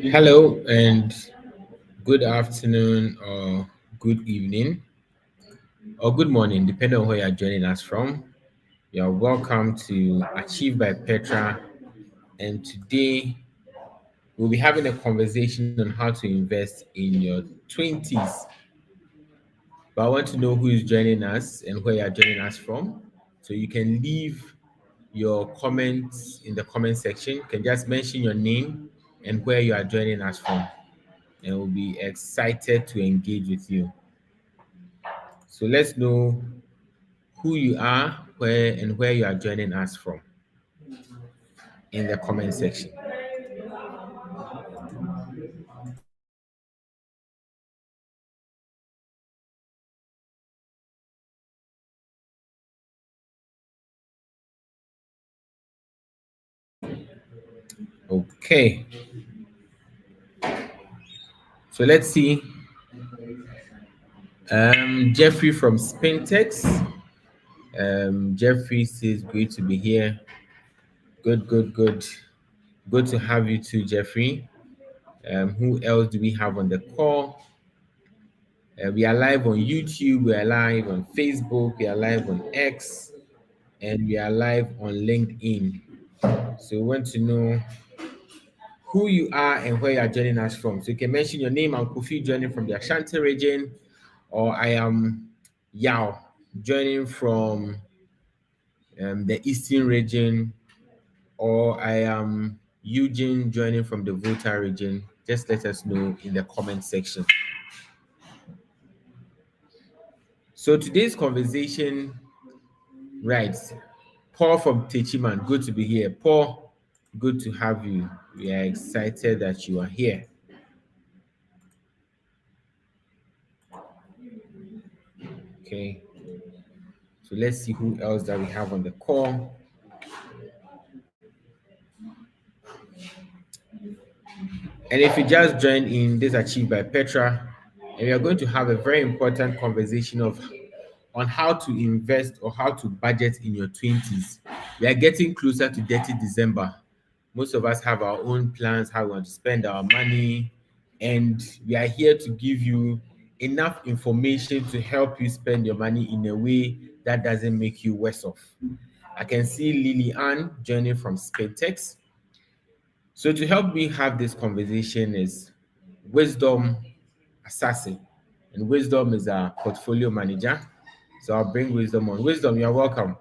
Hello and Good afternoon or good evening or good morning, depending on where you're joining us from. You're welcome to Achieve by Petra. And today we'll be having a conversation on how to invest in your 20s. But I want to know who is joining us and where you're joining us from. So you can leave your comments in the comment section. You can just mention your name and where you are joining us from. And we'll be excited to engage with you. So let's know who you are, where you are joining us from in the comment section. Okay, so let's see. Jeffrey from Spintex. Jeffrey says, "Great to be here. Good, good, good. Good to have you too, Jeffrey." Who else do we have on the call? We are live on YouTube. We are live on Facebook. We are live on X, and we are live on LinkedIn. So we want to know who you are and where you are joining us from. So you can mention your name. I'm Kofi, joining from the Ashanti region, or I am Yao, joining from the Eastern region, or I am Eugene, joining from the Volta region. Just let us know in the comment section. So today's conversation, right? Paul from Techiman, good to be here. Paul, good to have you. We are excited that you are here. Okay. So let's see who else that we have on the call. And if you just joined in, this Achieved by Petra, and we are going to have a very important conversation of on how to invest or how to budget in your 20s. We are getting closer to 30 December. Most of us have our own plans, how we want to spend our money, and we are here to give you enough information to help you spend your money in a way that doesn't make you worse off. I can see Lily Ann joining from Spatex. So to help me have this conversation is Wisdom Assassin, and Wisdom is our portfolio manager. So I'll bring Wisdom on. Wisdom, you're welcome.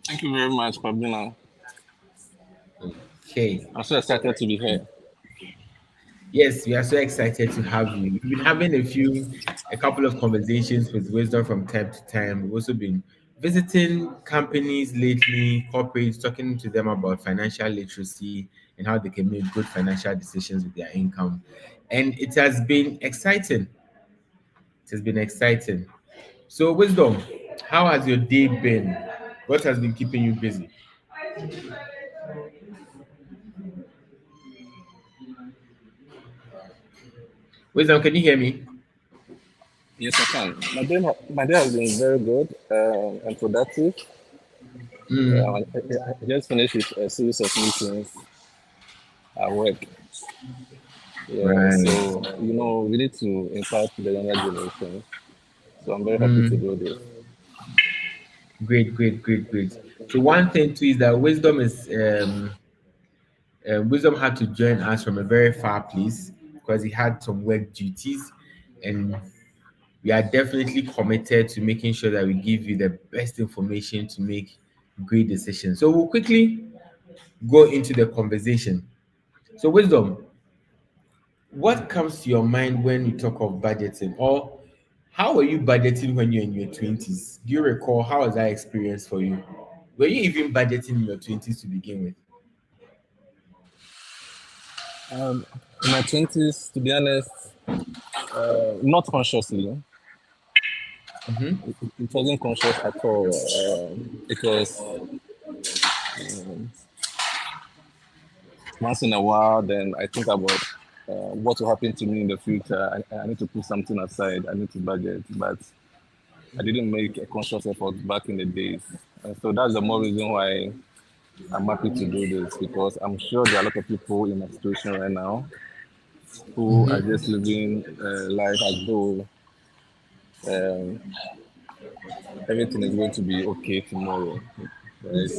Thank you very much, Pabina. Okay. I'm so excited to be here. Yes, we are so excited to have you. We've been having a couple of conversations with Wisdom from time to time. We've also been visiting companies lately, corporates, talking to them about financial literacy and how they can make good financial decisions with their income. And it has been exciting. It has been exciting. So, Wisdom, how has your day been? What has been keeping you busy? Wisdom, can you hear me? Yes, I can. My day has been very good and productive. I just finished with a series of meetings at work. Yeah, Right. so we need to impact the younger generation. So I'm very happy to Mm, do this. great, great, great, great. So one thing too is that Wisdom had to join us from a very far place because he had some work duties, and we are definitely committed to making sure that we give you the best information to make great decisions. So we'll quickly go into the conversation. So, Wisdom, what comes to your mind when you talk of budgeting, or how were you budgeting when you're in your 20s? Do you recall how was that experience for you? Were you even budgeting in your 20s to begin with? In my 20s, to be honest, not consciously. Mm-hmm. It wasn't conscious at all. It was once in a while, then I think about what will happen to me in the future. I need to put something aside. I need to budget, but I didn't make a conscious effort back in the days. And so that's the more reason why I'm happy to do this because I'm sure there are a lot of people in my situation right now who are Mm-hmm. just living life as though um, everything is going to be okay tomorrow, right?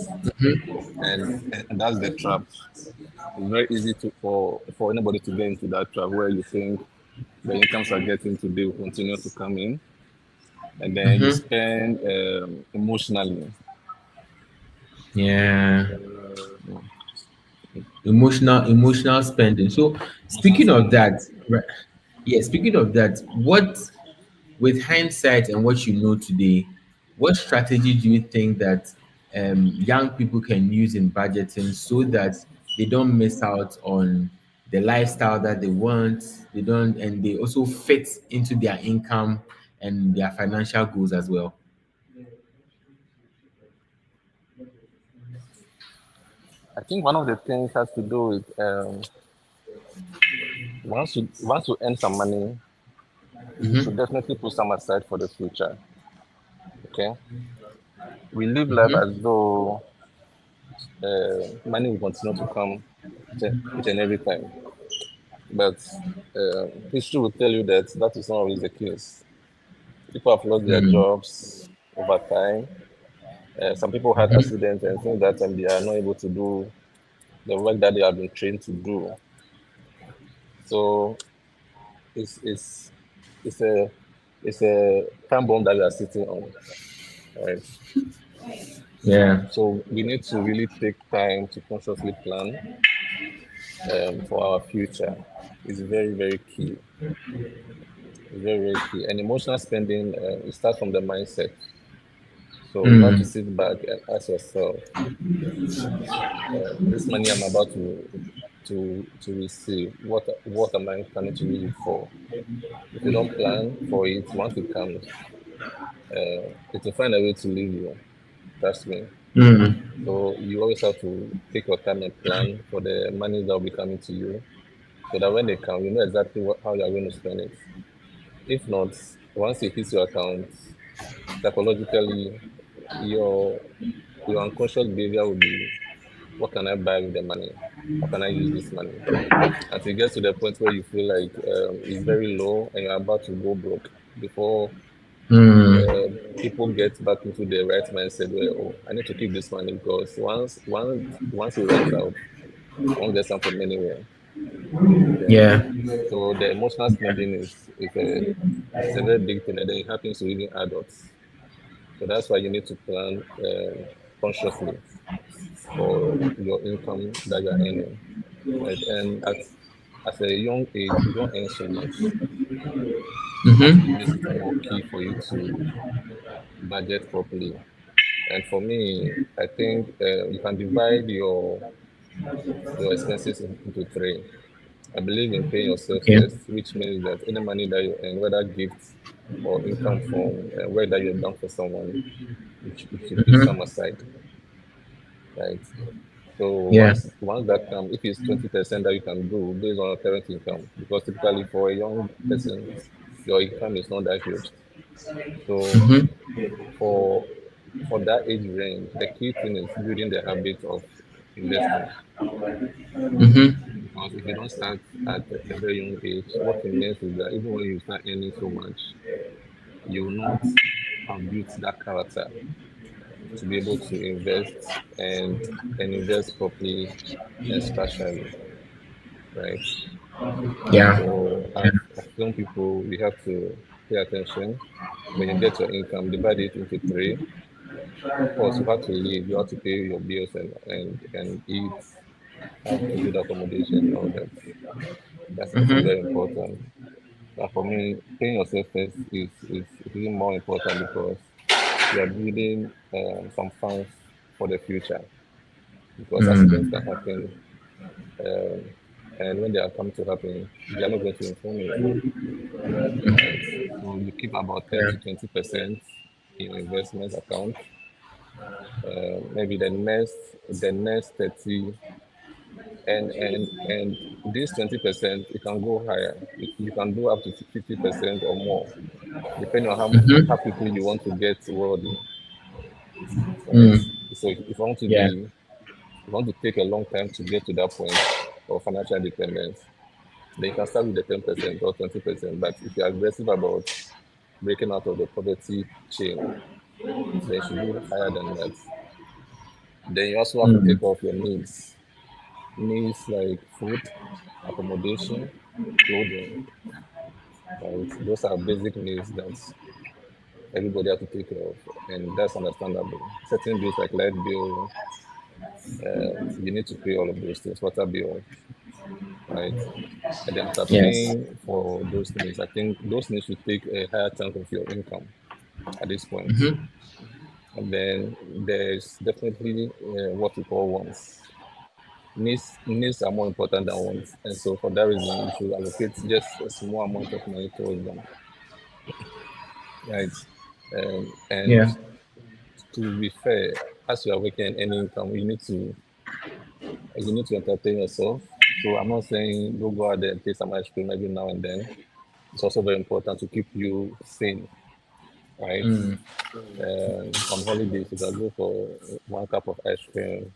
And that's the trap. It's very easy for anybody to get into that trap where you think the incomes are getting today will continue to come in, and then you Mm-hmm. spend emotionally. Yeah. Emotional spending. So Emotional speaking of spending. that, right, yeah, speaking of that, what, with hindsight and what you know today, what strategy do you think that young people can use in budgeting so that they don't miss out on the lifestyle that they want, they don't, and they also fit into their income and their financial goals as well? I think one of the things has to do with once you earn some money, you should Mm-hmm. definitely put some aside for the future. Okay, we live life Mm-hmm. as though money will continue to come each and every time, but history will tell you that that is not always the case. People have lost their Mm. jobs over time. Some people had Mm-hmm. accidents and things that they are not able to do the work that they have been trained to do. So it's it's it's a it's a time bomb that we are sitting on, right? Yeah. So we need to really take time to consciously plan for our future. It's very very key. It's very very key. And emotional spending it starts from the mindset. So you have to Mm. sit back and ask yourself, this money I'm about to receive, what am I planning to use it for? If you don't plan for it, once it comes, it will find a way to leave you. Trust me. Mm. So you always have to take your time and plan for the money that will be coming to you, so that when they come, you know exactly how you are going to spend it. If not, once it hits your account, psychologically, your your unconscious behavior will be, what can I buy with the money? How can I use this money? Until it gets to the point where you feel like it's very low and you're about to go broke before Mm. people get back into the right mindset where, oh, I need to keep this money because once it runs out, I won't get some from anywhere. Okay. Yeah. So the emotional spending is a very big thing, and then it happens to even adults. So that's why you need to plan consciously for your income that you're earning, right? And at a young age, you don't earn so much. That really Mm-hmm. makes it more key for you to budget properly. And for me, I think you can divide your expenses into three. I believe in paying yourself Okay. first, which means that any money that you earn, whether gifts or income from whether you're done for someone, you should put some Mm-hmm. aside, right? So Yeah. once that comes, if it's 20% that you can do based on your current income, because typically for a young person, your income is not that huge. So Mm-hmm. for for that age range, the key thing is building the habit of investing. Mm-hmm. Because if you don't start at a very young age, what it means is that even when you start earning so much, you will not have built that character to be able to invest and invest properly and structurally, right? Yeah. So as young people, we have to pay attention. When you get your income, divide it into three. Of course, you have to live, you have to pay your bills and eat, have a good accommodation and all that. That's also very Mm-hmm. important. But for me, paying yourself first is even more important because you are building some funds for the future. Because accidents can Mm. happen, um, and when they are coming to happen, they are not going to inform you, right? So you keep about 10 Yeah. to 20% in your investment account. Maybe the next 30, and this 20% it can go higher. You can do up to 50% or more, depending on how Mm-hmm. quickly you want to get wealthy, right? Mm. So if you want to Yeah. be you want to take a long time to get to that point of financial independence, then you can start with the 10% or 20%. But if you're aggressive about breaking out of the poverty chain, then you should go higher than that. Then you also have to Mm. take off your needs. Needs like food, accommodation, clothing, right? Those are basic needs that everybody has to take care of, and that's understandable. Certain bills like light bill, you need to pay all of those things, water bill, right? And then after Yes. paying for those things, I think those needs should take a higher chunk of your income at this point. Mm-hmm. And then there's definitely what we call wants. Needs are more important than wants, and so for that reason, you should allocate just a small amount of money towards them, right? And Yeah. to be fair, as you are working any income, you need to entertain yourself. So I'm not saying go out there and take some ice cream every now and then. It's also very important to keep you sane, right? Mm. On holidays, you can go for one cup of ice cream.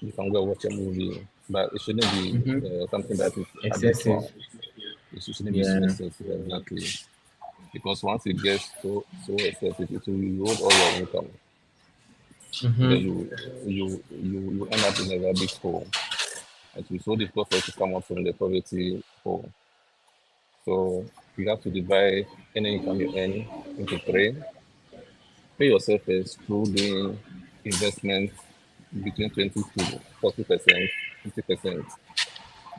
You can go watch a movie, but it shouldn't be Mm-hmm. something that is habitual. Excessive. It shouldn't be so Yeah. excessive, exactly. Because once it gets so excessive, it will erode all your income. Then Mm-hmm. you end up in a rabbit hole. It will be so difficult for you to come out from the poverty hole. So you have to divide any income you earn into three. Pay yourself first through doing investments between 20 to 40%, 50%.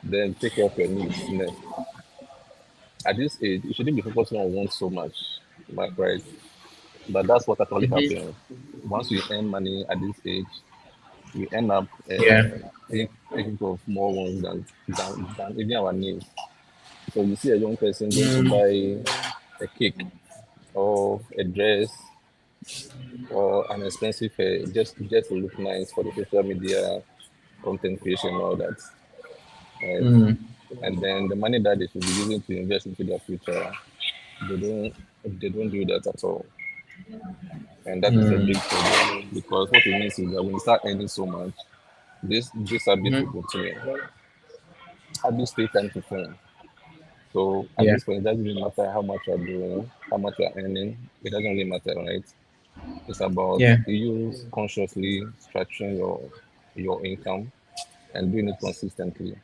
Then take care of your needs next. At this age, you shouldn't be focusing on wants so much, right? But that's what actually Mm-hmm. happens. Once you earn money at this age, we end up Yeah. taking care of more ones than even our needs. So you see a young person going to Mm. buy a cake or a dress or an expensive hair just to look nice for the social media content creation and all that, right? Mm. And then the money that they should be using to invest into their future, they don't they don't do that at all. And that is a Mm. big problem because what it means is that when you start earning so much, this habit will Mm-hmm. continue. Habits take time to form. So at Yeah. this point, it doesn't really matter how much you're doing, how much you're earning. It doesn't really matter, right? It's about Yeah. you consciously structuring your income and doing it consistently.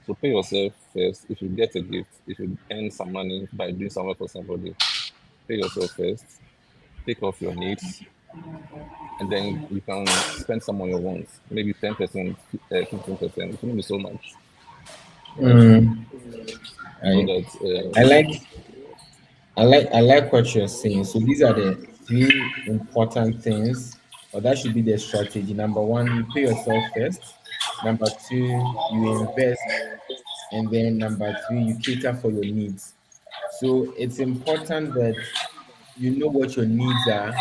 So pay yourself first. If you get a gift, if you earn some money by doing something for somebody, pay yourself first. Take off your needs, and then you can spend some on your wants. Maybe 10%, 15%. It shouldn't be so much, right? Mm. So I that I like I like what you're saying. So these are the three important things, or that should be the strategy. Number one, you pay yourself first. Number two, you invest, and then number three, you cater for your needs. So it's important that you know what your needs are,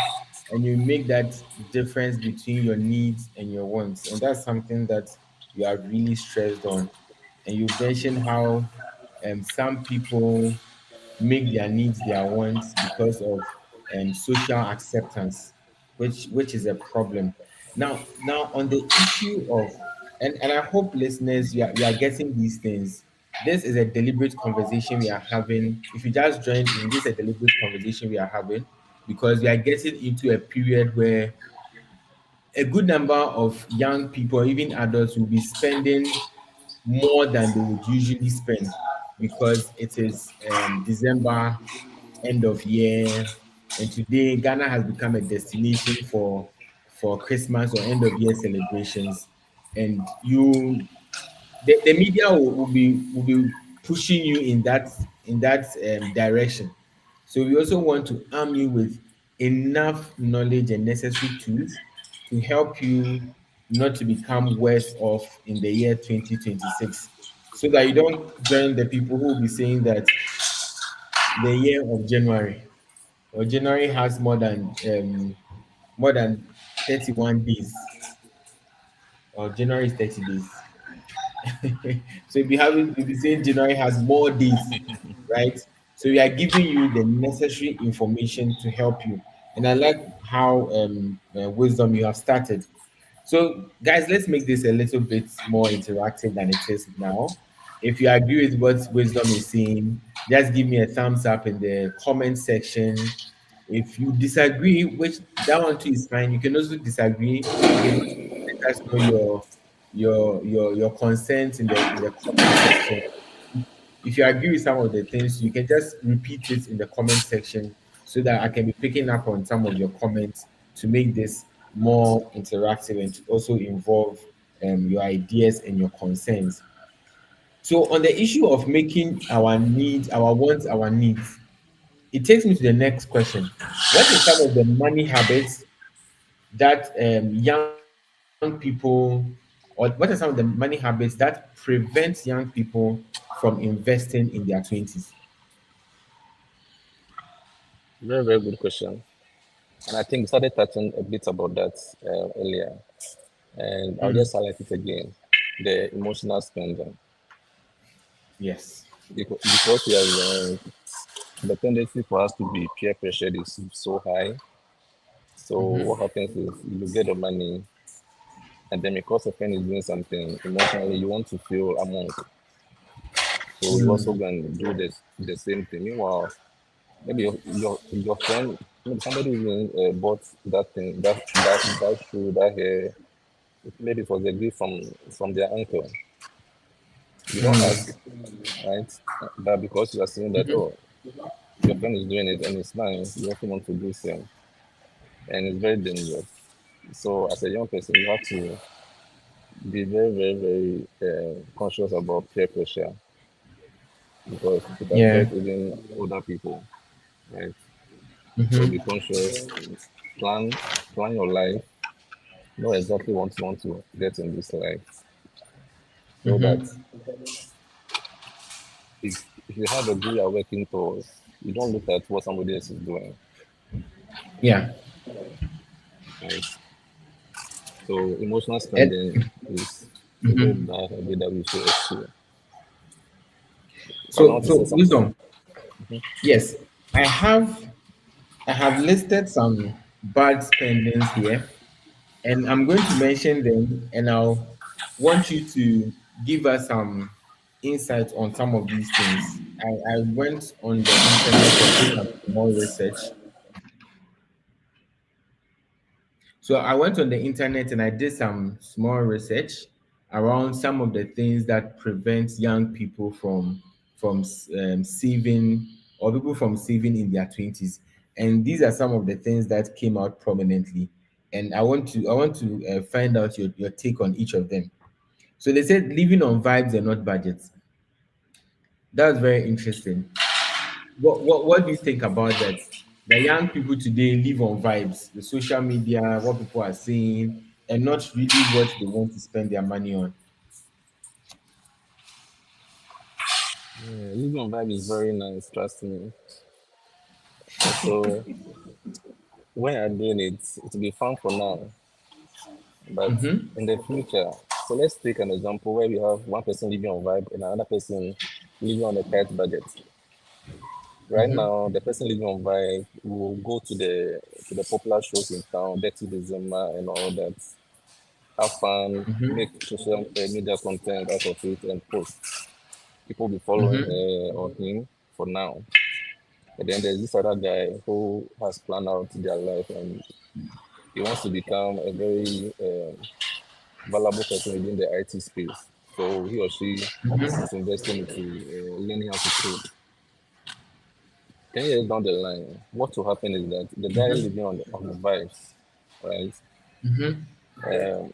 and you make that difference between your needs and your wants. And that's something that you are really stressed on. And you mentioned how some people make their needs their wants because of social acceptance, which is a problem. Now on the issue of, and I hope listeners, you are getting these things. This is a deliberate conversation we are having. If you just joined in, this is a deliberate conversation we are having because we are getting into a period where a good number of young people, even adults, will be spending more than they would usually spend because it is December, end of year, and today Ghana has become a destination for Christmas or end of year celebrations. And the media will be pushing you in that direction. So we also want to arm you with enough knowledge and necessary tools to help you not to become worse off in the year 2026, so that you don't join the people who will be saying that the year of January, or January has more than 31 days, or January is 30 days. So if you saying January has more days, right? So we are giving you the necessary information to help you. And I like how wisdom you have started. So, guys, let's make this a little bit more interactive than it is now. If you agree with what Wisdom is saying, just give me a thumbs up in the comment section. If you disagree, which that one too is fine, you can also disagree. You can also let us know your concerns in the comment section. If you agree with some of the things, you can just repeat it in the comment section so that I can be picking up on some of your comments to make this more interactive and to also involve your ideas and your concerns. So, on the issue of making our needs, our wants, our needs, it takes me to the next question. What are some of the money habits that young people, or what are some of the money habits that prevent young people from investing in their 20s? Very, very good question. And I think we started touching a bit about that earlier. And I'll Mm, just highlight it again, the emotional spending. yes. Because we are young, the tendency for us to be peer pressured is so high. So what Mm-hmm. happens is you get the money, and then because a friend is doing something emotionally, you want to feel among. So you also Mm, go and do this the same thing. Meanwhile, maybe your friend, maybe somebody even bought that thing, that shoe, that hair. Maybe it was a gift from their uncle. You don't ask, mm, right? But because you are saying that, mhm. oh, your friend is doing it and it's nice, you also want to do the same, and it's very dangerous. So as a young person, you have to be very, very, very conscious about peer pressure because it Yeah. affects even older people, right? So be Mm-hmm. conscious, plan, plan your life, know exactly what you want to get in this life, so that Mm-hmm. if you have a goal you're working towards, you don't look at what somebody else is doing, Yeah. right? So emotional And spending is a very mhm. bad habit that we should eschew. Because I So want to say something. wisdom. Yes, I have I have listed some bad spendings here, and I'm going to mention them, and I'll want you to give us some insight on some of these things. I went on the internet and did some more research. So I went on the internet and I did some small research around some of the things that prevent young people from saving, or people from saving in their 20s. And these are some of the things that came out prominently. And I want to find out your take on each of them. So they said living on vibes and not budgets. That's very interesting. What do you think about that? The young people today live on vibes, the social media, what people are saying, and not really what they want to spend their money on. Yeah, living on vibe is very nice, trust me. So when you're doing it, it will be fun for now, but Mm-hmm. in the future, so let's take an example where we have one person living on vibe and another person living on a tight budget. Right Mm-hmm. now, the person living on vibe will go to the popular shows in town, Dirty December and all that, have fun, make Mm-hmm. social media content out of it and post. People be following Mm-hmm. her or him for now. And then there's this other guy who has planned out their life and he wants to become a very valuable person within the IT space. So he or she Mm-hmm. is investing into learning how to code. 10 years down the line, what will happen is that the guy Mm-hmm. living on the vibes, right? Mm-hmm. Um,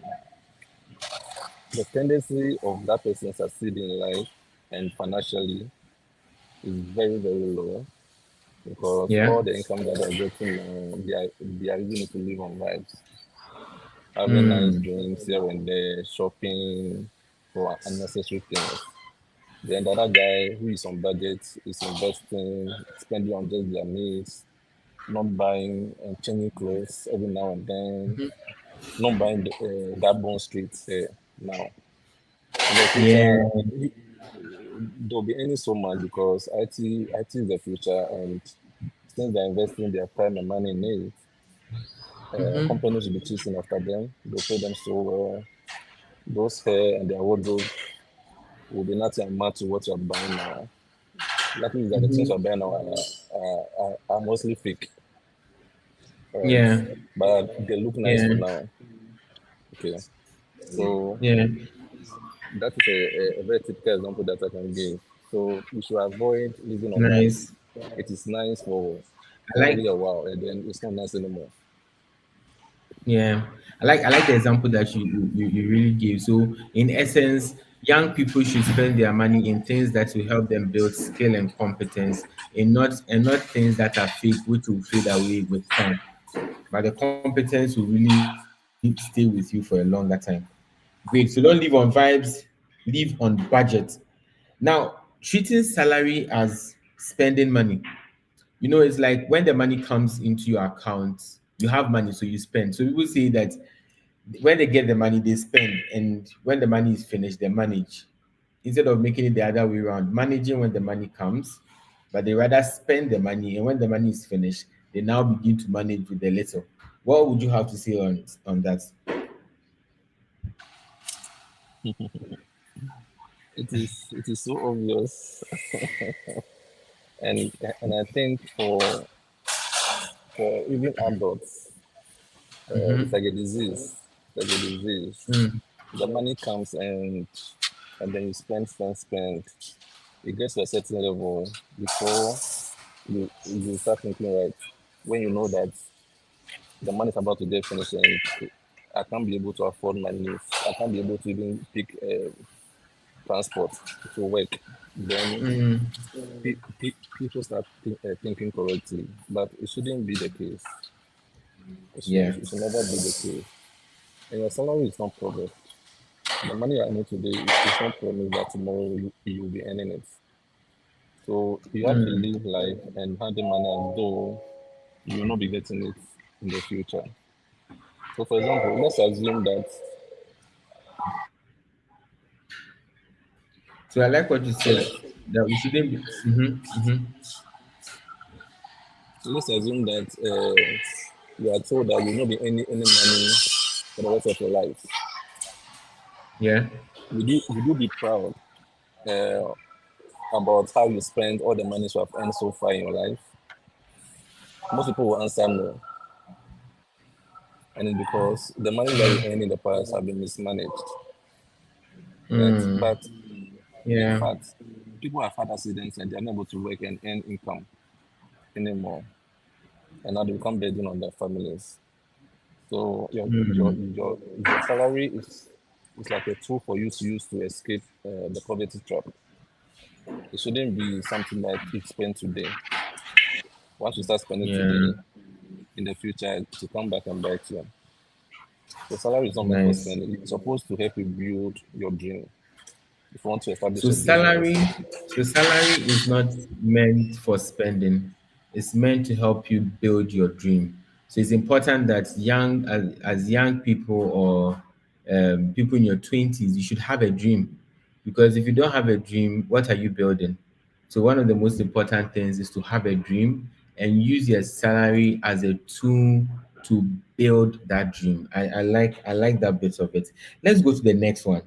the tendency of that person succeeding in life and financially is very, very low because Yeah. all the income that they're getting now, they are using it to live on vibes, having nice Mm. drinks here and there, shopping for unnecessary things. Then the other guy who is on budget is investing, spending on just their needs, not buying and changing clothes every now and then, Mm-hmm. not buying that Bond Street now. In the future, Yeah. they'll be earning so much because IT is the future, and since they're investing their time and money in it, Mm-hmm. companies will be chasing after them. They'll pay them so well. Those hair and their wardrobe will be nothing match to what you're buying now. Luckily, is that the things Mm-hmm. you're buying now are mostly fake, right? Yeah. But they look nice Yeah. for now. Okay, so Yeah. that is a very typical example that I can give. So we should avoid living on that. Nice. It is nice for I like. only a while, and then it's not nice anymore. Yeah, I like the example that you really gave. So in essence, young people should spend their money in things that will help them build skill and competence, and not things that are fake, which will fade away with time. But the competence will really stay with you for a longer time. Great. So don't live on vibes, live on budget. Now, treating salary as spending money. It's like when the money comes into your account, you have money, so you spend. So people say that when they get the money, they spend, and when the money is finished, they manage. Instead of making it the other way around, managing when the money comes, but they rather spend the money, and when the money is finished, they now begin to manage with the little. What would you have to say on that? It is so obvious, and and I think for even adults, it's like a disease. It's like a disease. Mm, The money comes and then you spend. It gets to a certain level before you start thinking, right, when you know that the money is about to get finished and I can't be able to afford my needs. I can't be able to even pick transport to work. Then mm, people start thinking correctly, but it shouldn't be the case. yeah. It should never be the case. And your salary is not promised. The money you are earning today is not promised that tomorrow you will be earning it. So you have to Mm. live life and handle money as though you will not be getting it in the future. So, for example, let's assume that So I like what you said, that we shouldn't be. you are told that you will not be earning any money for the rest of your life. Yeah. Would you be proud uh, about how you spend all the money you have earned so far in your life? Most people will answer no, and it's because the money that you earned in the past have been mismanaged, right? Mm. But in Yeah. fact, people have had accidents and they're not able to work and earn income anymore, and now they become burden on their families. So your salary is like a tool for you to use to escape the poverty trap. It shouldn't be something that you spend today. Once you start spending Yeah. today, in the future to come back and bite you. The salary is not meant for Nice. spending. It's supposed to help you build your dream. If you want to establish So a business, salary is not meant for spending. It's meant to help you build your dream. So it's important that as young people, or people in your 20s, you should have a dream. Because if you don't have a dream, what are you building? So one of the most important things is to have a dream and use your salary as a tool to build that dream. I like that bit of it. Let's go to the next one.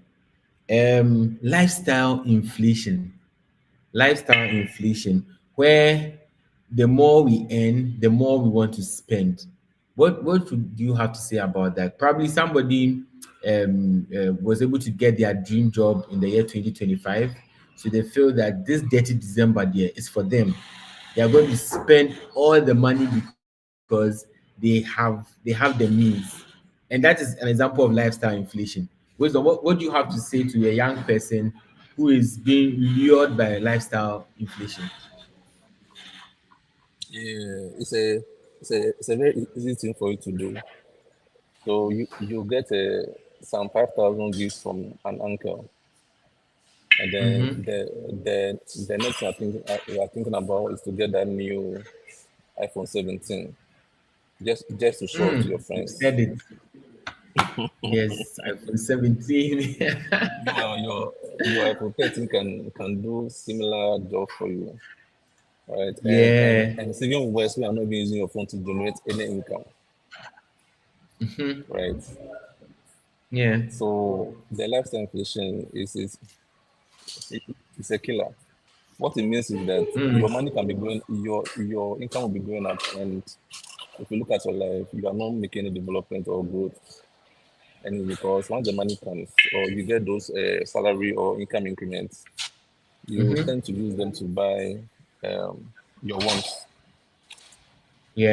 Lifestyle inflation. Lifestyle inflation, where the more we earn, the more we want to spend. Do you have to say about that? Probably somebody was able to get their dream job in the year 2025, so they feel that this dirty December there is for them. They are going to spend all the money because they have the means, and that is an example of lifestyle inflation. Wisdom, what do you have to say to a young person who is being lured by lifestyle inflation? yeah, it's a very easy thing for you to do. So you get some 5,000 gifts from an uncle, and then Mm-hmm. the next thing you are thinking about is to get that new iPhone 17, just to show off to your You friends. said it. Yes, iPhone 17. Meanwhile, your iPhone 13 can do similar job for you, right? And Yeah. and it's even worse when you're not even using your phone to generate any income. Mm-hmm. right? Yeah. So the lifestyle inflation is a killer. What it means is that Mm. your money can be going, your income will be going up, and if you look at your life, you are not making any development or growth. And it's because once the money comes, or you get those salary or income increments, you Mm-hmm. tend to use them to buy your wants.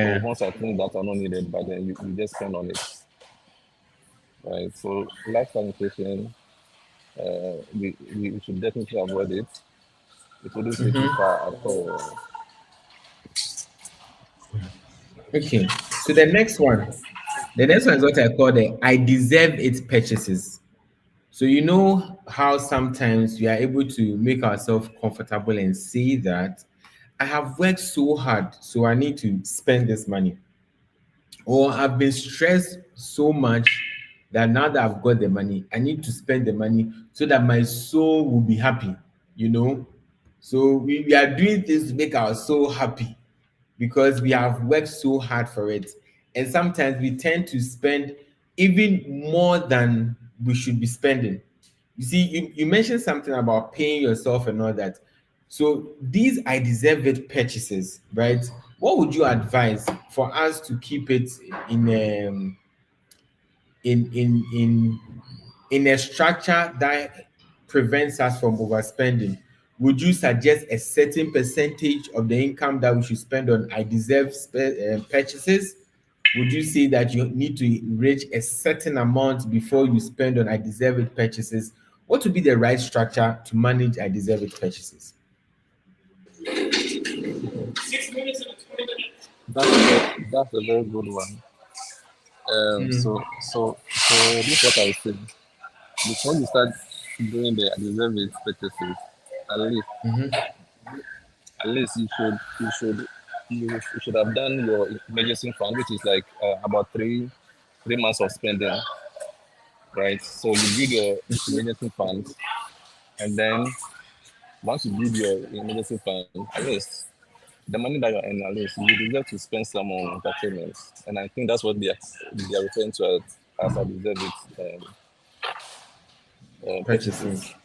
So Yeah. once I think that are not needed, but then you just spend on it, right? So lifestyle inflation, we should definitely avoid it. It wouldn't take you Mm-hmm. far at all. Okay. So the next one is what I call the I deserve it purchases. So you know how sometimes we are able to make ourselves comfortable and say that I have worked so hard, so I need to spend this money. Or I've been stressed so much that now that I've got the money, I need to spend the money so that my soul will be happy, you know. So we are doing things to make our soul happy because we have worked so hard for it. And sometimes we tend to spend even more than we should be spending. You see, you mentioned something about paying yourself and all that. So these I deserve it purchases, right? What would you advise for us to keep it in in in in in a structure that prevents us from overspending? Would you suggest a certain percentage of the income that we should spend on I deserve purchases? Would you say that you need to reach a certain amount before you spend on I deserve it purchases? What would be the right structure to manage I deserve it purchases? That's a very good one. Mm, So this is what I would say. Before you start doing the deserve it purchases, at least mhm, at least you should have done your emergency fund, which is like about 3 months of spending, right? So you build your emergency fund, and then once you build your emergency fund, at least the money that you're earning, at least you deserve to spend some on entertainment, and I think that's what they are referring to as I deserve it purchasing. purchases.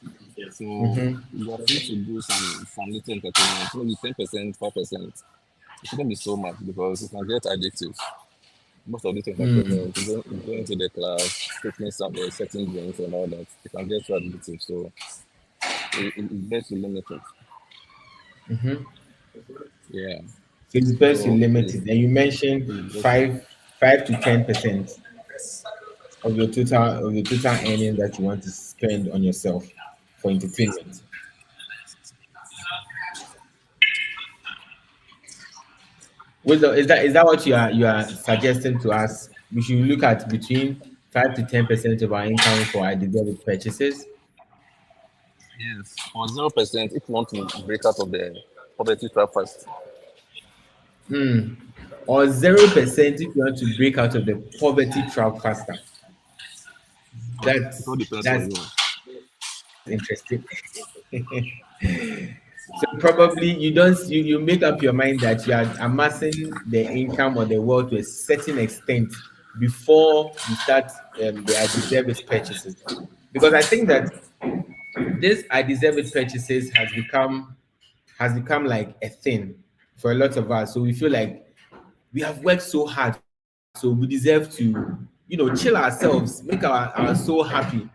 So Mhm, you are free to do some little entertainment, maybe 10%, 5%. It shouldn't be so much because it can get addictive. Most of this mm, entertainment, going to the class, taking some certain drinks and all that, it can get too addictive. So it's best to limit it. mhm. Yeah. So it's best you So limit it. And you mentioned it's best to, five to 10% of your total earning that you want to spend on yourself for entertainment. Wisdom, is that what you are suggesting to us? We should look at between 5 to 10% of our income for our developed purchases, yes, or 0% if you want to break out of the poverty trap first. or 0% if you want to break out of the poverty trap faster. It all depends on That's you. interesting. So probably you don't you make up your mind that you are amassing the income or the wealth to a certain extent before you start the I deserve it purchases. Because I think that this I deserve it purchases has become like a thing for a lot of us. So we feel like we have worked so hard, so we deserve to, chill ourselves, make our soul happy.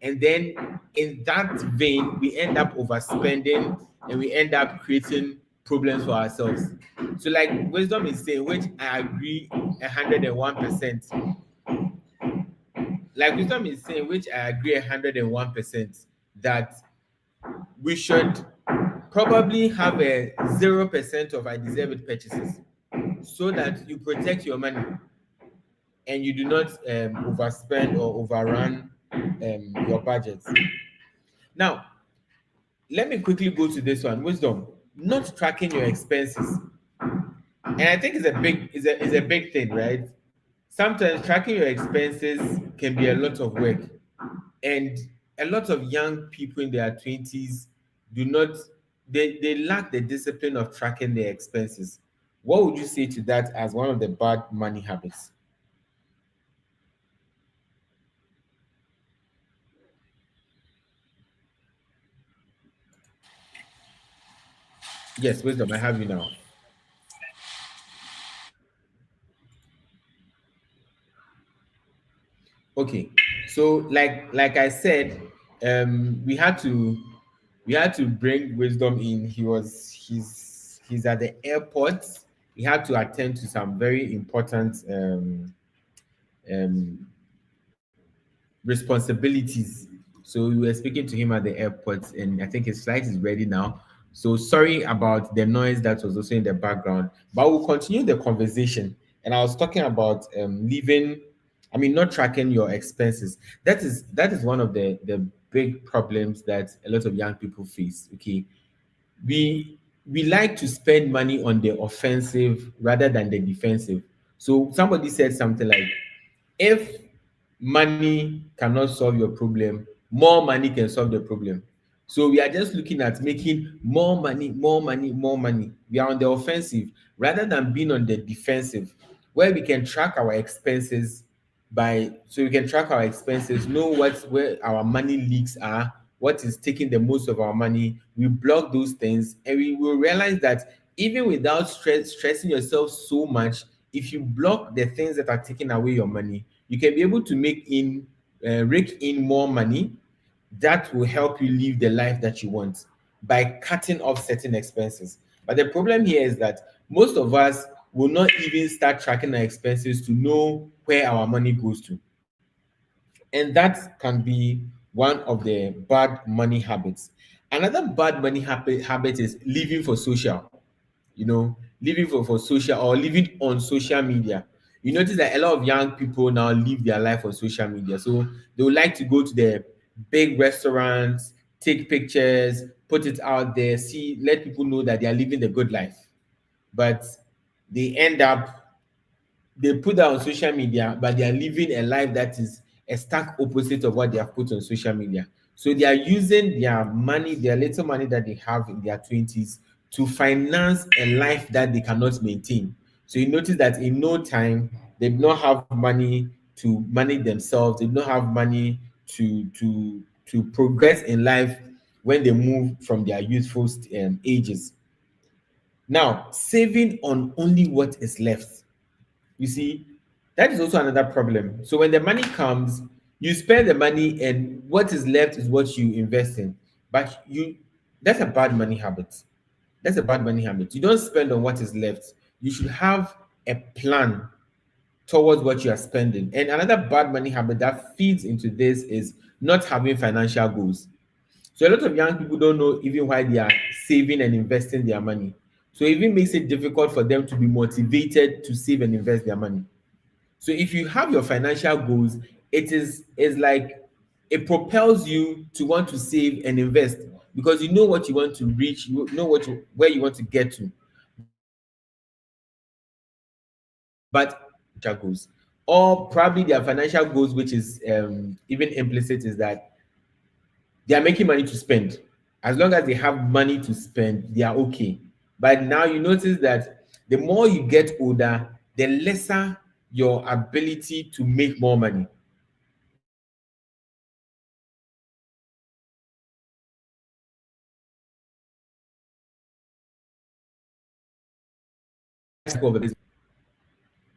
And then in that vein, we end up overspending and we end up creating problems for ourselves. So, like Wisdom is saying, which I agree 101%. Like Wisdom is saying, which I agree 101%, that we should probably have a 0% of I deserve it purchases so that you protect your money and you do not overspend or overrun your budgets. Now, let me quickly go to this one. Wisdom, not tracking your expenses. And I think it's a big thing, right? Sometimes tracking your expenses can be a lot of work. And a lot of young people in their 20s do not they lack the discipline of tracking their expenses. What would you say to that as one of the bad money habits? Yes, Wisdom, I have you now. Okay. So like I said, we had to bring Wisdom in. He's at the airport. He had to attend to some very important um responsibilities. So we were speaking to him at the airport, and I think his flight is ready now. So sorry about the noise that was also in the background, but we'll continue the conversation. And I was talking about not tracking your expenses. That is one of the big problems that a lot of young people face. Okay, we like to spend money on the offensive rather than the defensive. So somebody said something like, if money cannot solve your problem, more money can solve the problem. So we are just looking at making more money, more money, more money. We are on the offensive rather than being on the defensive, where we can track our expenses so we can track our expenses, know where our money leaks are, what is taking the most of our money. We block those things, and we will realize that even without stressing yourself so much, if you block the things that are taking away your money, you can be able to rake in more money that will help you live the life that you want by cutting off certain expenses. But the problem here is that most of us will not even start tracking our expenses to know where our money goes to. And that can be one of the bad money habits. Another bad money habit is living for social, living for social, or living on social media. You notice that a lot of young people now live their life on social media. So they would like to go to the big restaurants, take pictures, put it out there, let people know that they are living the good life. But they end up they put that on social media, but they are living a life that is a stark opposite of what they have put on social media. So they are using their money, their little money that they have in their 20s, to finance a life that they cannot maintain. So you notice that in no time, they do not have money to manage themselves, they do not have money to progress in life when they move from their youthful ages. Now, saving on only what is left. You see, that is also another problem. So when the money comes, you spend the money, and what is left is what you invest in. But that's a bad money habit. That's a bad money habit. You don't spend on what is left. You should have a plan towards what you are spending. And another bad money habit that feeds into this is not having financial goals. So a lot of young people don't know even why they are saving and investing their money. So it even makes it difficult for them to be motivated to save and invest their money. So if you have your financial goals, it's like it propels you to want to save and invest, because you know what you want to reach, you know where you want to get to. But goals, or probably their financial goals, which is even implicit, is that they are making money to spend. As long as they have money to spend, they are okay. But now you notice that the more you get older, the lesser your ability to make more money.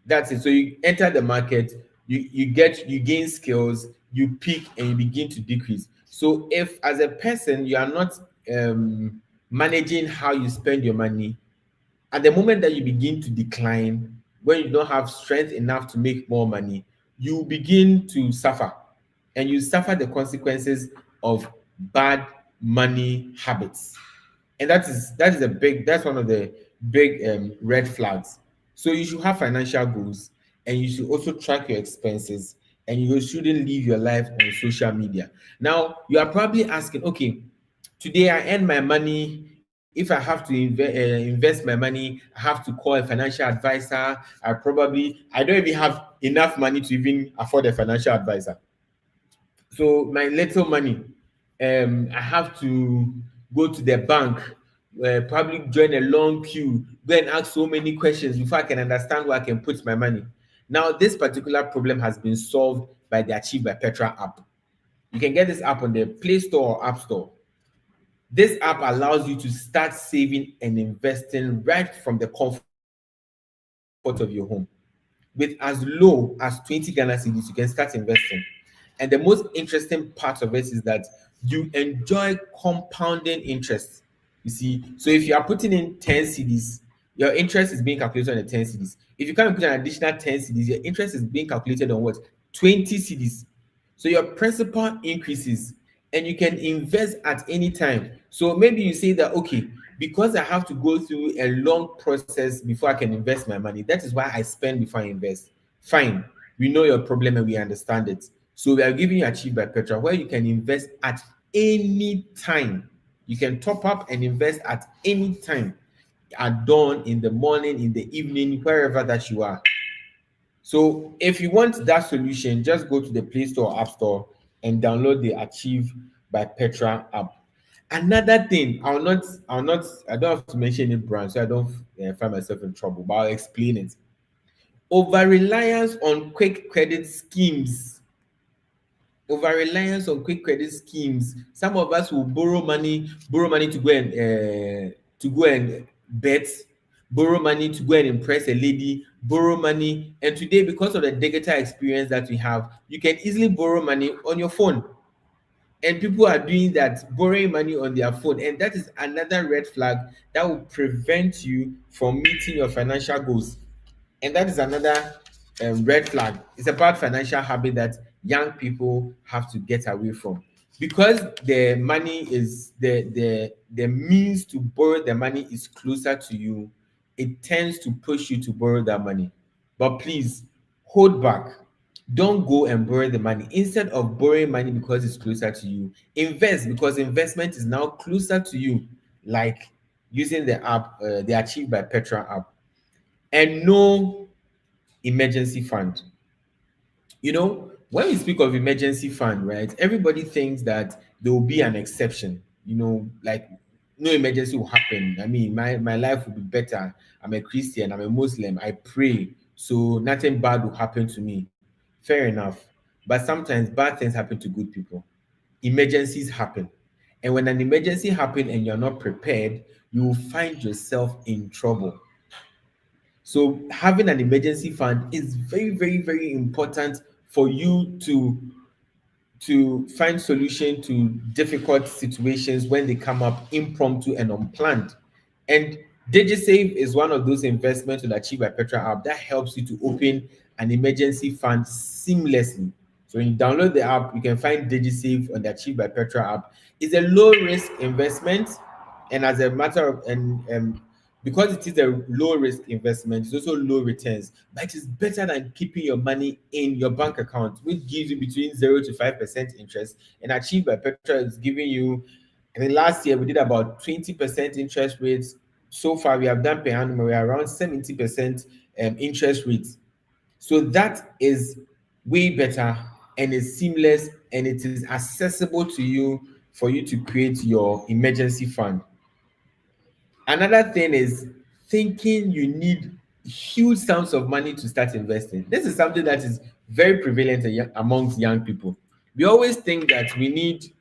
That's it. So you enter the market, you gain skills, you peak, and you begin to decrease. So if as a person you are not managing how you spend your money, at the moment that you begin to decline, when you don't have strength enough to make more money, you begin to suffer, and you suffer the consequences of bad money habits. And that's one of the big red flags. So you should have financial goals, and you should also track your expenses, and you shouldn't live your life on social media. Now you are probably asking, okay, today I earn my money. If I have to invest my money, I have to call a financial advisor. I don't even have enough money to even afford a financial advisor. So my little money, I have to go to the bank, probably join a long queue, go and ask so many questions before I can understand where I can put my money. Now this particular problem has been solved by the Achieve by Petra app. You can get this app on the Play Store or App Store. This app allows you to start saving and investing right from the comfort of your home. With as low as 20 Ghana cedis, you can start investing. And the most interesting part of it is that you enjoy compounding interest. You see, so if you are putting in 10 cedis, your interest is being calculated on the 10 cedis. If you can't put an additional 10 cedis, your interest is being calculated on what? 20 cedis. So your principal increases and you can invest at any time. So maybe you say that, okay, because I have to go through a long process before I can invest my money, that is why I spend before I invest. Fine. We know your problem and we understand it. So we are giving you Achieve by Petra, where you can invest at any time. You can top up and invest at any time, at dawn, in the morning, in the evening, wherever that you are. So if you want that solution, just go to the Play Store or App Store and download the Achieve by Petra app. Another thing, I don't have to mention any brand, so I don't find myself in trouble, but I'll explain it. Over reliance on quick credit schemes. Over reliance on quick credit schemes. Some of us will borrow money to go and bet, borrow money to go and impress a lady, borrow money. And today, because of the digital experience that we have, you can easily borrow money on your phone. And people are doing that, borrowing money on their phone. And that is another red flag that will prevent you from meeting your financial goals. And that is another red flag. It's a bad financial habit that young people have to get away from, because the money is the means to borrow the money is closer to you. It tends to push you to borrow that money. But please hold back. Don't go and borrow the money. Instead of borrowing money because it's closer to you, invest, because investment is now closer to you, like using the app, the Achieve by Petra app. And no emergency fund. When we speak of emergency fund, right, everybody thinks that there will be an exception, like no emergency will happen. I mean, my life will be better. I'm a Christian, I'm a Muslim, I pray, so nothing bad will happen to me. Fair enough. But sometimes bad things happen to good people. Emergencies happen. And when an emergency happens and you're not prepared, you will find yourself in trouble. So having an emergency fund is very, very, very important for you to find solution to difficult situations when they come up impromptu and unplanned. And DigiSave is one of those investments on the Achieve by Petra app that helps you to open an emergency fund seamlessly. So when you download the app, you can find DigiSave on the Achieve by Petra app. It's a low risk investment, and as a matter of because it is a low risk investment, it's also low returns, but it is better than keeping your money in your bank account, which gives you between 0 to 5% interest. And Achieve by Petra is giving you, I think last year we did about 20% interest rates. So far, we have done per annum, we're around 70% interest rates. So that is way better, and it's seamless, and it is accessible to you for you to create your emergency fund. Another thing is thinking you need huge sums of money to start investing. This is something that is very prevalent amongst young people. We always think that we need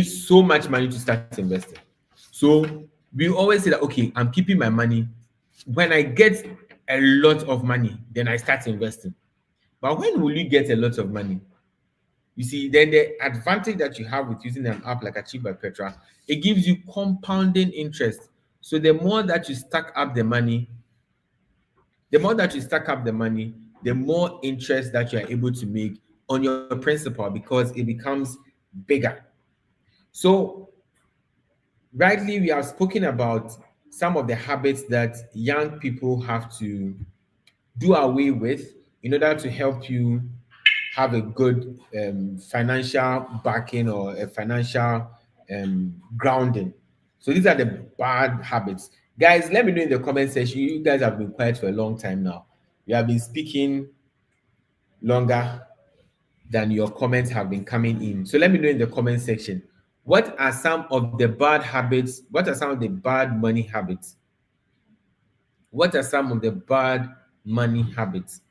so much money to start investing. So we always say that, okay, I'm keeping my money. When I get a lot of money, then I start investing. But when will you get a lot of money? You see, then the advantage that you have with using an app like Achieve by Petra, it gives you compounding interest. So the more that you stack up the money, the more interest that you are able to make on your principal, because it becomes bigger. So rightly, we have spoken about some of the habits that young people have to do away with in order to help you have a good financial backing or a financial grounding. So these are the bad habits. Guys, let me know in the comment section. You guys have been quiet for a long time now. You have been speaking longer than your comments have been coming in. So let me know in the comment section. What are some of the bad habits? What are some of the bad money habits? What are some of the bad money habits?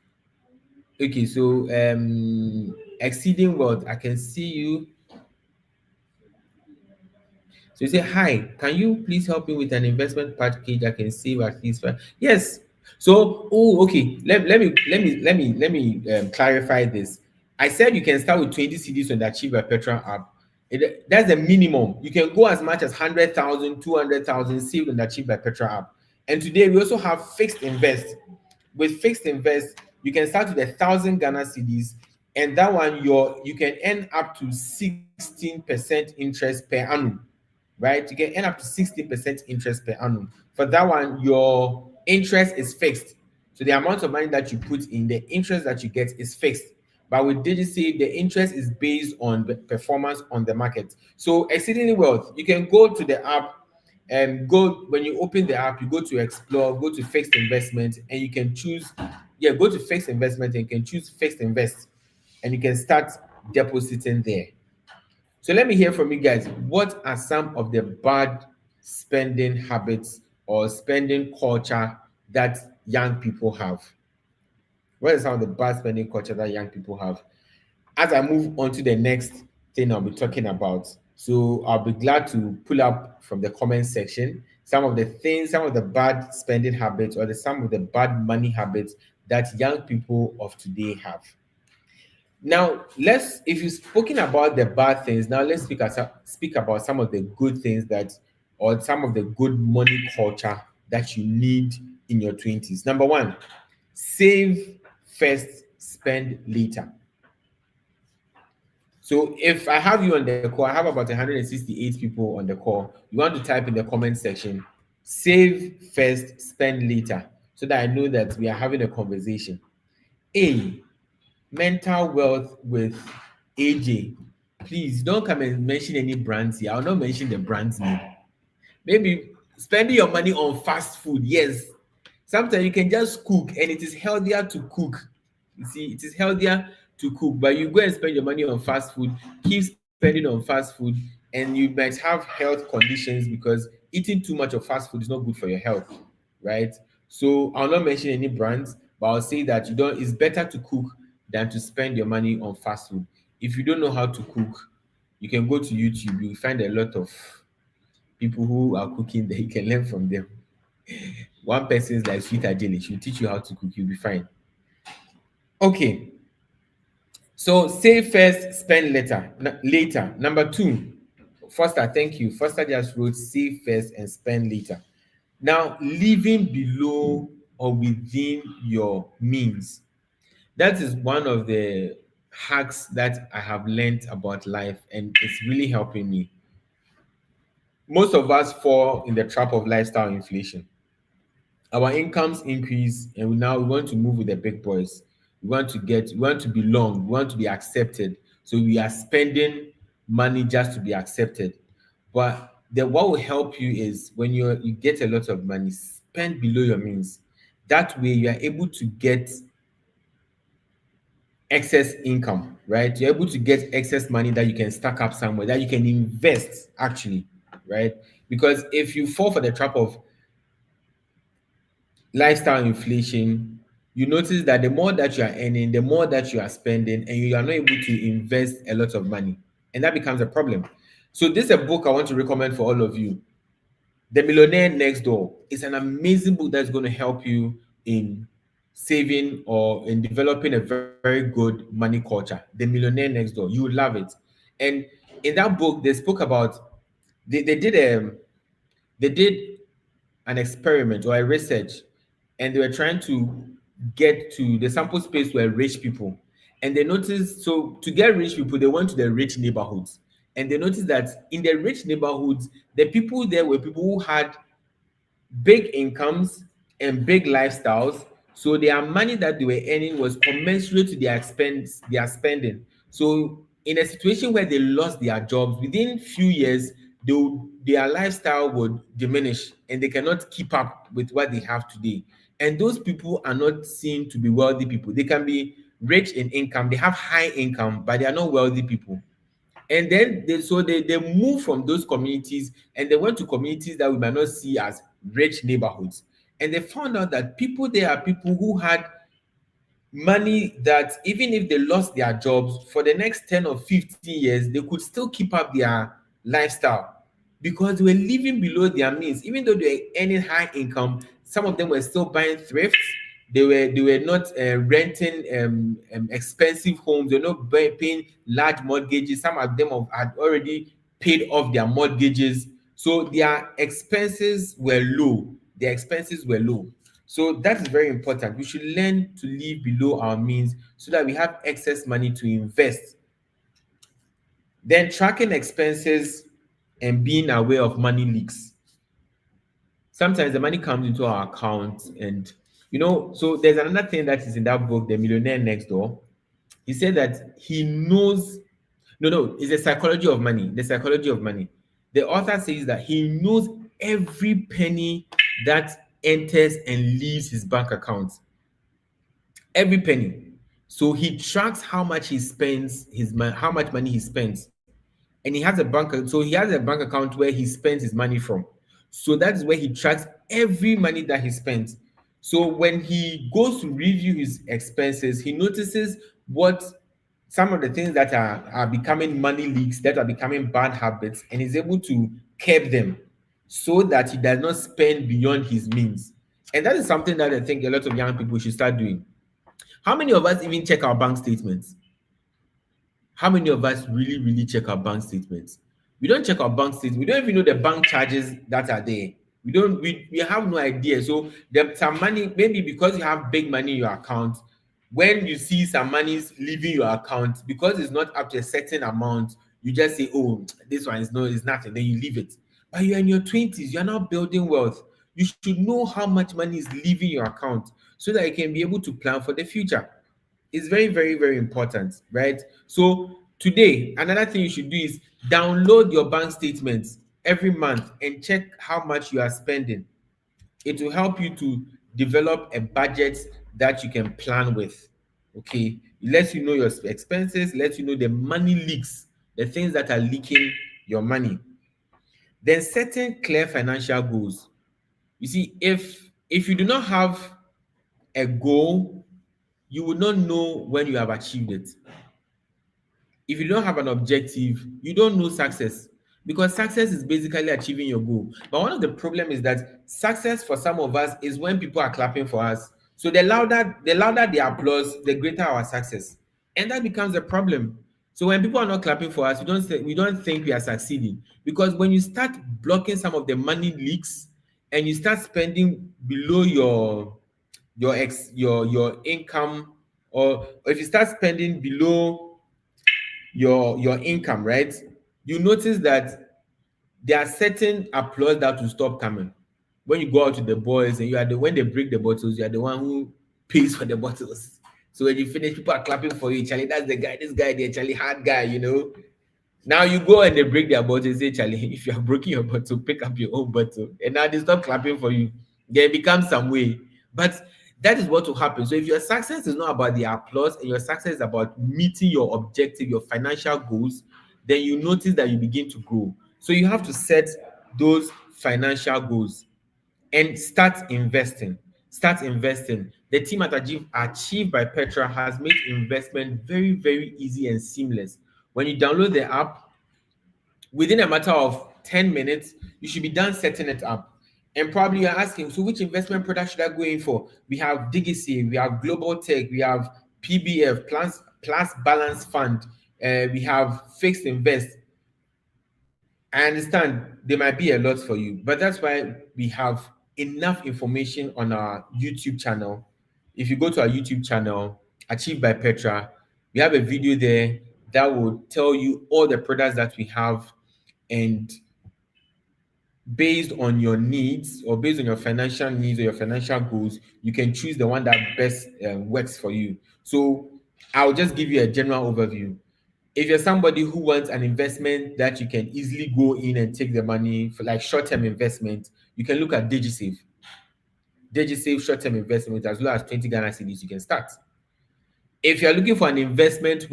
Okay, so exceeding wealth, I can see you. So you say, "Hi, can you please help me with an investment package? I can save at least five." Yes. So, oh, okay. Let me clarify this. I said you can start with 20 CDs on the Achieve by Petra app. That's the minimum. You can go as much as 100,000, 200,000 saved on the Achieve by Petra app. And today we also have fixed invest. With fixed invest, you can start with 1,000 Ghana cedis, and that one you can earn up to 16% interest per annum, right? You can earn up to 16% interest per annum. For that one, your interest is fixed. So the amount of money that you put in, the interest that you get is fixed. But with DigiSave, the interest is based on the performance on the market. So Exceedingly Wealth, you can go to the app and go when you open the app, you go to explore, go to fixed investment, and you can choose. Yeah, go to fixed investment and you can choose fixed invest, and you can start depositing there. So let me hear from you guys. What are some of the bad spending habits or spending culture that young people have? What are some of the bad spending culture that young people have? As I move on to the next thing I'll be talking about, so I'll be glad to pull up from the comment section some of the things, some of the bad spending habits, or some of the bad money habits that young people of today have. Now, if you've spoken about the bad things, now let's speak about some of the good things or some of the good money culture that you need in your 20s. Number one, save first, spend later. So if I have you on the call, I have about 168 people on the call. You want to type in the comment section, save first, spend later, so that I know that we are having a conversation. A, mental wealth with AJ. Please don't come and mention any brands here. I'll not mention the brand's name. Maybe spending your money on fast food. Yes. Sometimes you can just cook and it is healthier to cook. You see, it is healthier to cook, but you go and spend your money on fast food, keep spending on fast food, and you might have health conditions because eating too much of fast food is not good for your health, right? So I'll not mention any brands, but I'll say that it's better to cook than to spend your money on fast food. If you don't know how to cook, you can go to YouTube. You'll find a lot of people who are cooking that you can learn from them. One person is like Sweet Ajeli. She'll teach you how to cook. You'll be fine. Okay. So save first, spend later. Number two, Foster, thank you. Foster just wrote save first and spend later. Now, living below or within your means. That is one of the hacks that I have learned about life, and it's really helping me. Most of us fall in the trap of lifestyle inflation. Our incomes increase, and we want to move with the big boys. We want to belong, we want to be accepted. So we are spending money just to be accepted. But what will help you is when you get a lot of money, spend below your means. That way you are able to get excess income, right? You're able to get excess money that you can stack up somewhere, that you can invest actually, right? Because if you fall for the trap of lifestyle inflation, you notice that the more that you are earning, the more that you are spending, and you are not able to invest a lot of money. And that becomes a problem. So, this is a book I want to recommend for all of you. The Millionaire Next Door is an amazing book that's going to help you in saving or in developing a very, very good money culture. The Millionaire Next Door. You will love it. And in that book, they spoke about they did an experiment or a research, and they were trying to get to the sample space were rich people. And they noticed, so to get rich people, they went to the rich neighborhoods. And they noticed that in the rich neighborhoods, the people there were people who had big incomes and big lifestyles. So their money that they were earning was commensurate to their spending. So in a situation where they lost their jobs, within few years, their lifestyle would diminish and they cannot keep up with what they have today. And those people are not seen to be wealthy people. They can be rich in income, they have high income, but they are not wealthy people. And then they moved from those communities and they went to communities that we might not see as rich neighborhoods. And they found out that people there are people who had money that even if they lost their jobs for the next 10 or 15 years, they could still keep up their lifestyle. because they were living below their means. Even though they were earning high income, some of them were still buying thrifts. They were not renting expensive homes. They're not paying large mortgages. Some of them had already paid off their mortgages, so their expenses were low. Their expenses were low. So that is very important. We should learn to live below our means so that we have excess money to invest. Then tracking expenses and being aware of money leaks. Sometimes the money comes into our account, and so there's another thing that is in that book, The Millionaire Next Door. He said that he knows, no, it's the psychology of money. The psychology of money. The author says that he knows every penny that enters and leaves his bank account. Every penny. So he tracks how much he spends, how much money he spends, and he has a so he has a bank account where he spends his money from. So that is where he tracks every money that he spends. So when he goes to review his expenses, he notices what some of the things that are becoming money leaks, that are becoming bad habits, and is able to curb them so that he does not spend beyond his means. And that is something that I think a lot of young people should start doing. How many of us even check our bank statements? How many of us really, really check our bank statements? We don't check our bank statements. We don't even know the bank charges that are there. We have no idea. So there's some money, maybe because you have big money in your account, when you see some money's leaving your account, because it's not up to a certain amount, you just say, oh, this one is no, it's nothing, then you leave it. But you're in your 20s, you're now building wealth. You should know how much money is leaving your account so that you can be able to plan for the future. It's very, very, very important, right? So today, another thing you should do is download your bank statements every month and check how much you are spending. It will help you to develop a budget that you can plan with. Okay, it lets you know your expenses, lets you know the money leaks, the things that are leaking your money. Then setting clear financial goals. You see, if you do not have a goal, you will not know when you have achieved it. If you don't have an objective, you don't know success, because success is basically achieving your goal. But one of the problem is that success for some of us is when people are clapping for us. So the louder the applause, the greater our success, and that becomes a problem. So when people are not clapping for us, we don't think we are succeeding, because when you start blocking some of the money leaks and you start spending below your income, or if you start spending below your income, right? You notice that there are certain applause that will stop coming. When you go out to the boys and when they break the bottles, you are the one who pays for the bottles. So when you finish, people are clapping for you. Charlie, that's the guy, this guy there, Charlie, hard guy. Now you go and they break their bottle, say, Charlie, if you have broken your bottle, pick up your own bottle. And now they stop clapping for you. There becomes some way. But that is what will happen. So if your success is not about the applause and your success is about meeting your objective, your financial goals, then you notice that you begin to grow. So you have to set those financial goals and start investing. Start investing. The team at Achieve by Petra has made investment very, very easy and seamless. When you download the app, within a matter of 10 minutes, you should be done setting it up. And probably you're asking, so which investment product should I go in for? We have DGC, we have Global Tech, we have PBF, Plus Balance Fund, we have Fixed Invest. I understand there might be a lot for you, but that's why we have enough information on our YouTube channel. If you go to our YouTube channel, Achieve by Petra, we have a video there that will tell you all the products that we have, and based on your needs or based on your financial needs or your financial goals, you can choose the one that best works for you. So I'll just give you a general overview. If you're somebody who wants an investment that you can easily go in and take the money for, like short-term investment, you can look at DigiSave. DigiSave short-term investment, as low as 20 Ghana cedis, you can start. If you're looking for an investment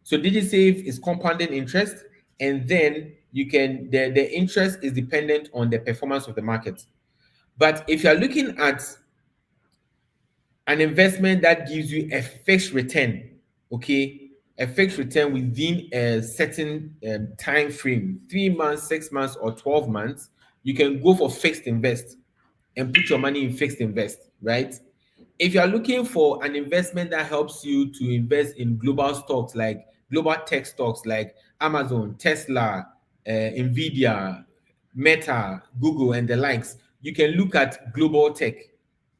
so DigiSave is compounding interest, and then the interest is dependent on the performance of the market. But if you're looking at an investment that gives you a fixed return, okay, a fixed return within a certain time frame, 3 months, 6 months, or 12 months, you can go for fixed invest and put your money in fixed invest, right? If you are looking for an investment that helps you to invest in global stocks like global tech stocks like Amazon, Tesla, Nvidia, Meta, Google, and the likes, you can look at global tech.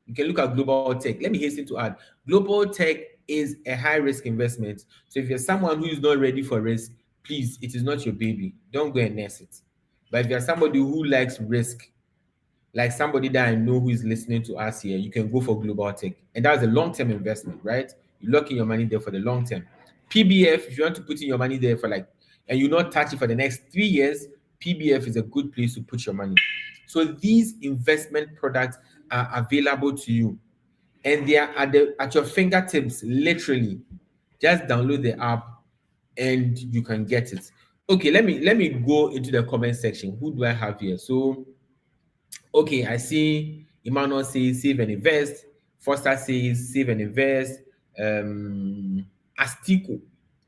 You can look at global tech. Let me hasten to add, global tech is a high risk investment. So if you're someone who is not ready for risk, please, it is not your baby. Don't go and nurse it. But if you're somebody who likes risk, like somebody that I know who is listening to us here, you can go for global tech. And that's a long-term investment, right? You lock in your money there for the long term. PBF, if you want to put in your money there for like, and you not touch it for the next 3 years, PBF is a good place to put your money. So these investment products are available to you and they are at your fingertips, literally. Just download the app and you can get it. Okay, let me go into the comment section. Who do I have here? So okay, I see Emmanuel says save and invest. Foster says save and invest. Astico,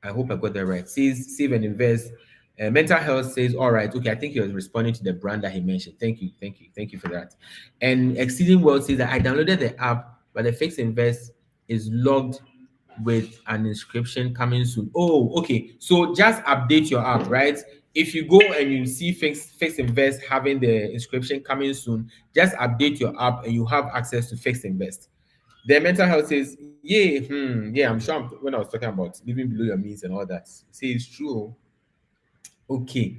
I hope I got that right, says save and invest. Mental health says, all right, okay, I think he was responding to the brand that he mentioned. Thank you, thank you, thank you for that. And Exceeding World says that I downloaded the app, but the fixed invest is logged with an inscription coming soon. Oh, okay. So just update your app, right? If you go and you see Fixed Invest having the inscription coming soon, just update your app and you have access to Fixed Invest. The mental health says, yeah, yeah, I'm sure when I was talking about living below your means and all that, say it's true. Okay.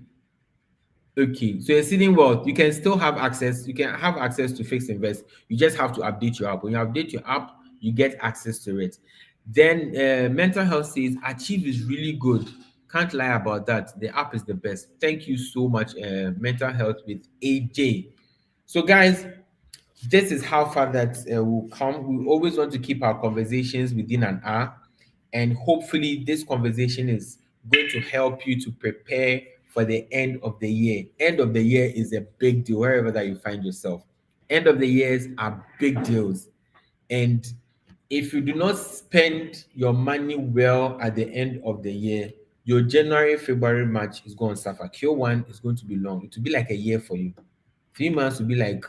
Okay, so Exceeding Wealth, you can still have access. You can have access to Fixed Invest. You just have to update your app. When you update your app, you get access to it. Then Mental Health says Achieve is really good. Can't lie about that. The app is the best. Thank you so much, Mental Health with AJ. So, guys, this is how far that will come. We always want to keep our conversations within an hour, and hopefully, this conversation is going to help you to prepare for the end of the year. End of the year is a big deal wherever that you find yourself. End of the years are big deals, and if you do not spend your money well at the end of the year, your January, February, March is going to suffer. Q1 is going to be long. It will be like a year for you. 3 months will be like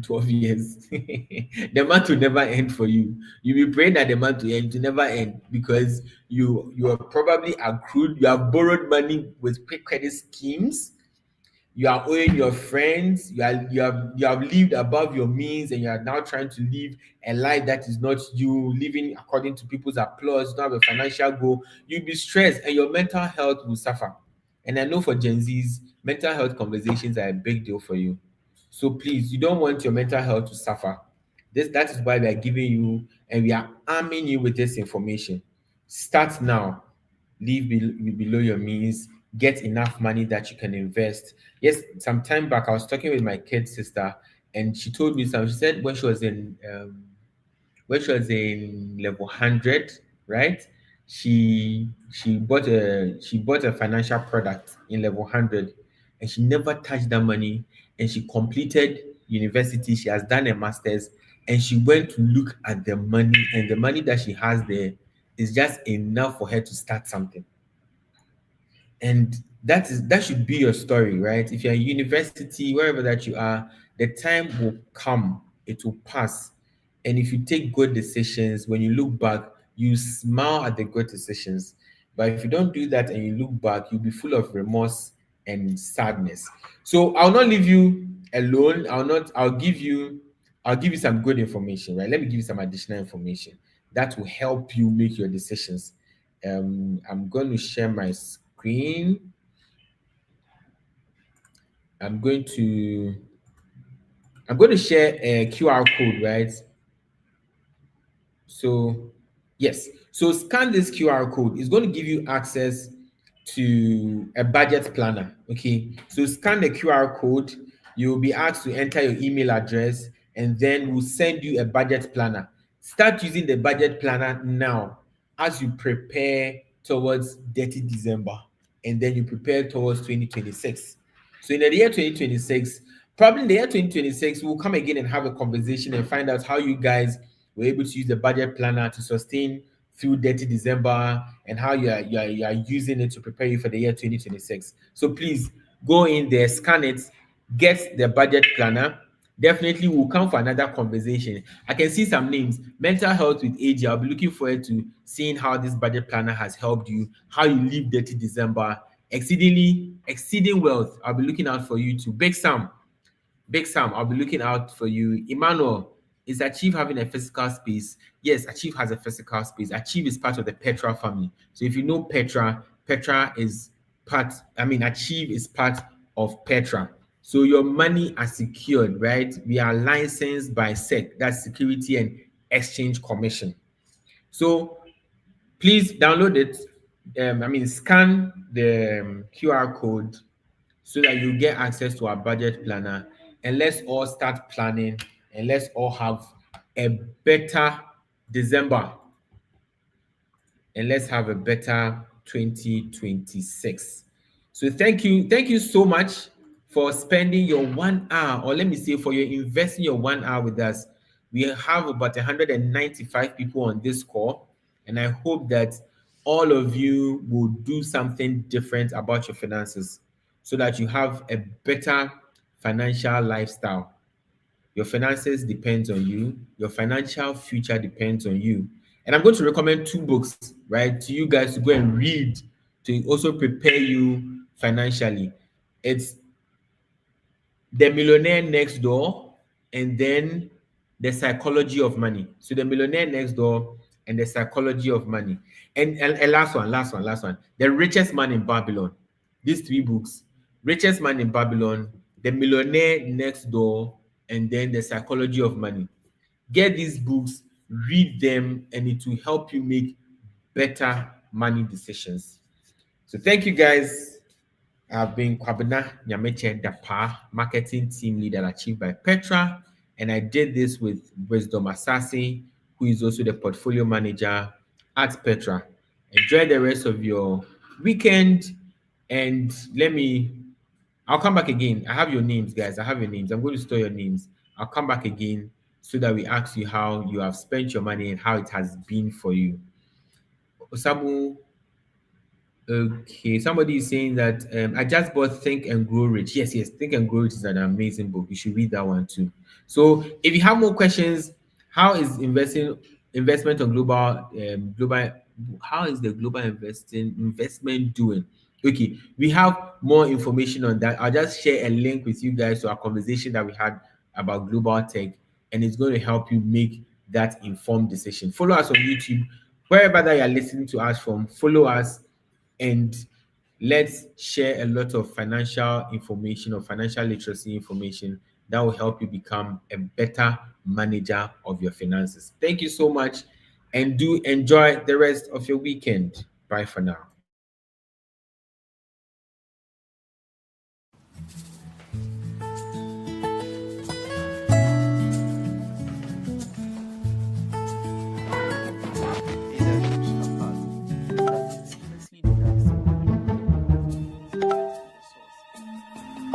12 years. The month will never end for you. You'll be praying that the month will end to never end because you are probably accrued, you have borrowed money with quick credit schemes, you are owing your friends, you have lived above your means, and you are now trying to live a life that is not you, living according to people's applause. You don't have a financial goal, you'll be stressed and your mental health will suffer. And I know for Gen Z's, mental health conversations are a big deal for you. So please, you don't want your mental health to suffer. That is why we are giving you and we are arming you with this information. Start now. Live below your means. Get enough money that you can invest. Yes, some time back I was talking with my kid sister, and she told me something. She said when she was in level 100, right? She bought a financial product in level 100, and she never touched that money, and she completed university. She has done a master's, and she went to look at the money, and the money that she has there is just enough for her to start something. And that should be your story, right? If you're in university, wherever that you are, the time will come, it will pass. And if you take good decisions, when you look back, you smile at the good decisions. But if you don't do that and you look back, you'll be full of remorse and sadness. So I'll not leave you alone. I'll give you some good information, right? Let me give you some additional information that will help you make your decisions. I'm going to share my screen. I'm going to I'm going to share a QR code, right? So, yes. So scan this QR code. It's going to give you access to a budget planner. Okay. So scan the QR code. You'll be asked to enter your email address, and then we'll send you a budget planner. Start using the budget planner now as you prepare towards 30 December, and then you prepare towards 2026. So in the year 2026, probably in the year 2026, we'll come again and have a conversation and find out how you guys were able to use the budget planner to sustain through dirty December and how you are using it to prepare you for the year 2026. So please go in there, scan it, get the budget planner. Definitely we'll come for another conversation. I can see some names. Mental health with AG. I'll be looking forward to seeing how this budget planner has helped you, how you live dirty December. Exceeding wealth. I'll be looking out for you too. Big Sam, I'll be looking out for you. Emmanuel, is Achieve having a physical space? Yes, Achieve has a physical space. Achieve is part of the Petra family. So if you know Petra, Achieve is part of Petra. So your money are secured, right? We are licensed by SEC, that's Security and Exchange Commission. So please download it. Scan the QR code so that you get access to our budget planner, and let's all start planning and let's all have a better December and let's have a better 2026. So thank you so much for spending your 1 hour, or let me say for your investing your 1 hour with us. We have about 195 people on this call, and I hope that all of you will do something different about your finances so that you have a better financial lifestyle. Your finances depends on you. Your financial future depends on you. And I'm going to recommend 2 books, right, to you guys to go and read to also prepare you financially. It's The Millionaire Next Door and then The Psychology of Money. So The Millionaire Next Door and The Psychology of Money. And last one. The Richest Man in Babylon. These 3 books. Richest Man in Babylon, The Millionaire Next Door, and then The Psychology of Money. Get these books, read them, and it will help you make better money decisions. So thank you guys. I've been Kwabena Nyameche Dapa, marketing team leader Achieved by Petra, and I did this with Wisdom Asasi, who is also the portfolio manager at Petra. Enjoy the rest of your weekend, and I'll come back again. I have your names, guys. I have your names. I'm going to store your names. I'll come back again so that we ask you how you have spent your money and how it has been for you. Osamu, okay, somebody is saying that I just bought Think and Grow Rich. Yes, Think and Grow Rich is an amazing book. You should read that one too. So if you have more questions, how is investment on global, how is the global investment doing? Okay, we have more information on that. I'll just share a link with you guys to our conversation that we had about global tech, and it's going to help you make that informed decision. Follow us on YouTube, wherever that you're listening to us from. Follow us, and let's share a lot of financial information or financial literacy information that will help you become a better manager of your finances. Thank you so much, and do enjoy the rest of your weekend. Bye for now.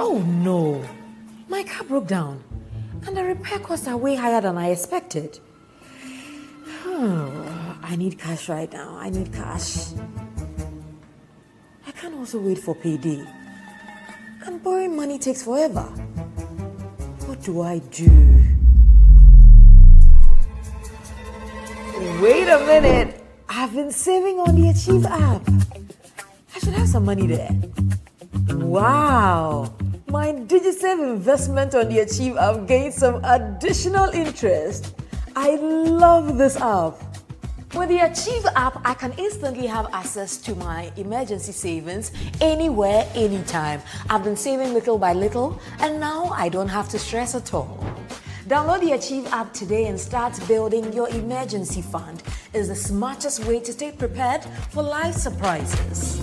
Oh no, my car broke down and the repair costs are way higher than I expected. I need cash right now. I need cash. I can't also wait for payday. And borrowing money takes forever. What do I do? Wait a minute. I've been saving on the Achieve app. I should have some money there. Wow. My DigiSave investment on the Achieve app gained some additional interest. I love this app. With the Achieve app, I can instantly have access to my emergency savings anywhere, anytime. I've been saving little by little, and now I don't have to stress at all. Download the Achieve app today and start building your emergency fund. It's the smartest way to stay prepared for life surprises.